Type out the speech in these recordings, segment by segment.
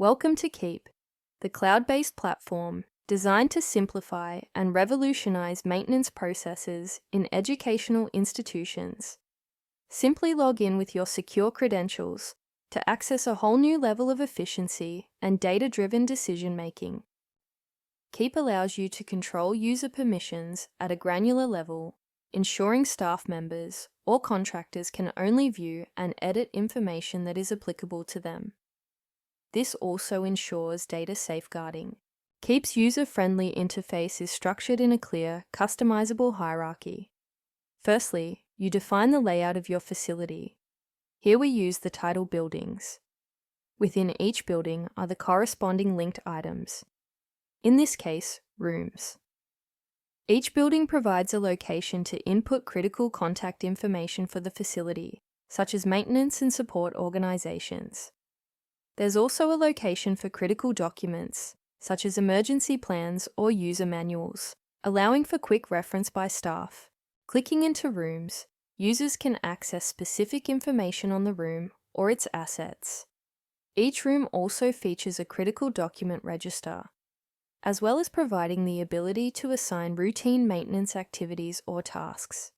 Welcome to Keep, the cloud-based platform designed to simplify and revolutionize maintenance processes in educational institutions. Simply log in with your secure credentials to access a whole new level of efficiency and data-driven decision-making. Keep allows you to control user permissions at a granular level, ensuring staff members or contractors can only view and edit information that is applicable to them. This also ensures data safeguarding. Keep's user-friendly interface is structured in a clear, customizable hierarchy. Firstly, you define the layout of your facility. Here we use the title buildings. Within each building are the corresponding linked items. In this case, rooms. Each building provides a location to input critical contact information for the facility, such as maintenance and support organizations. There's also a location for critical documents, such as emergency plans or user manuals, allowing for quick reference by staff. Clicking into rooms, users can access specific information on the room or its assets. Each room also features a critical document register, as well as providing the ability to assign routine maintenance activities or tasks.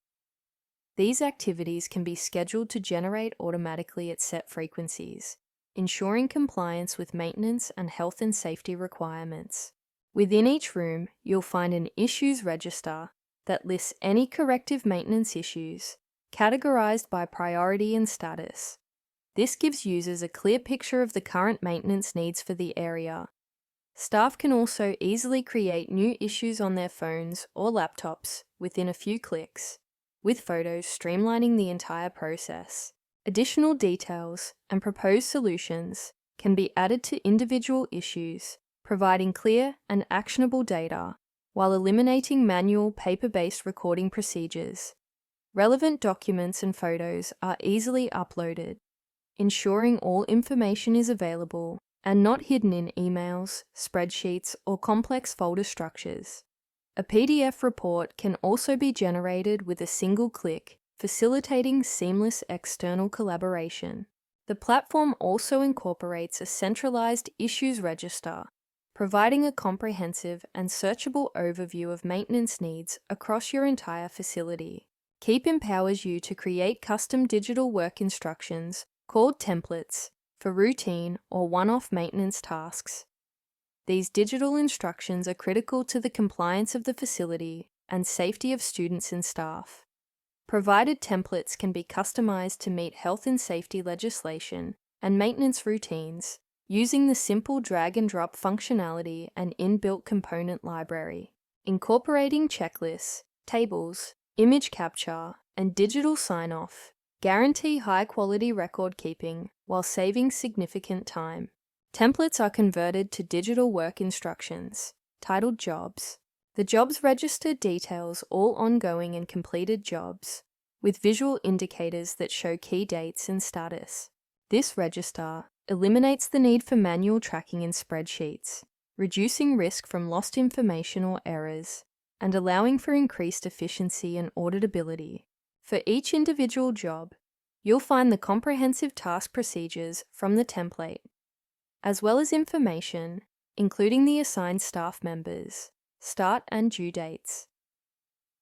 These activities can be scheduled to generate automatically at set frequencies, ensuring compliance with maintenance and health and safety requirements. Within each room, you'll find an issues register that lists any corrective maintenance issues, categorized by priority and status. This gives users a clear picture of the current maintenance needs for the area. Staff can also easily create new issues on their phones or laptops within a few clicks, with photos streamlining the entire process. Additional details and proposed solutions can be added to individual issues, providing clear and actionable data while eliminating manual paper-based recording procedures. Relevant documents and photos are easily uploaded, ensuring all information is available and not hidden in emails, spreadsheets, or complex folder structures. A PDF report can also be generated with a single click, facilitating seamless external collaboration. The platform also incorporates a centralized issues register, providing a comprehensive and searchable overview of maintenance needs across your entire facility. Keep empowers you to create custom digital work instructions called templates for routine or one-off maintenance tasks. These digital instructions are critical to the compliance of the facility and safety of students and staff. Provided templates can be customized to meet health and safety legislation and maintenance routines using the simple drag-and-drop functionality and inbuilt component library. Incorporating checklists, tables, image capture, and digital sign-off guarantee high-quality record keeping while saving significant time. Templates are converted to digital work instructions, titled jobs. The jobs register details all ongoing and completed jobs, with visual indicators that show key dates and status. This register eliminates the need for manual tracking in spreadsheets, reducing risk from lost information or errors, and allowing for increased efficiency and auditability. For each individual job, you'll find the comprehensive task procedures from the template, as well as information, including the assigned staff members, start and due dates.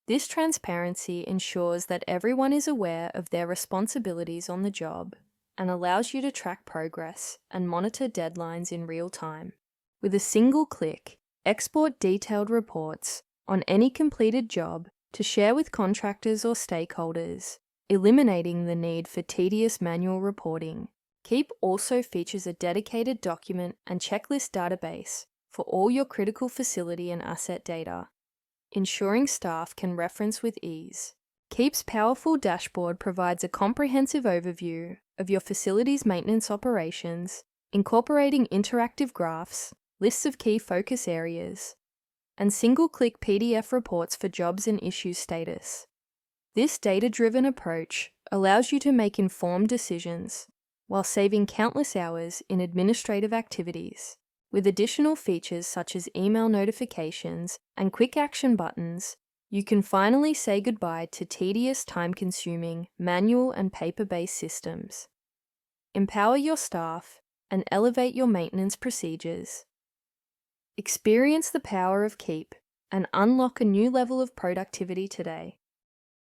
This transparency ensures that everyone is aware of their responsibilities on the job and allows you to track progress and monitor deadlines in real time. With a single click, export detailed reports on any completed job to share with contractors or stakeholders, eliminating the need for tedious manual reporting. Keep also features a dedicated document and checklist database for all your critical facility and asset data, ensuring staff can reference with ease. Keep's powerful dashboard provides a comprehensive overview of your facility's maintenance operations, incorporating interactive graphs, lists of key focus areas, and single-click PDF reports for jobs and issue status. This data-driven approach allows you to make informed decisions while saving countless hours in administrative activities. With additional features such as email notifications and quick action buttons, you can finally say goodbye to tedious, time-consuming, manual and paper-based systems. Empower your staff and elevate your maintenance procedures. Experience the power of Keep and unlock a new level of productivity today.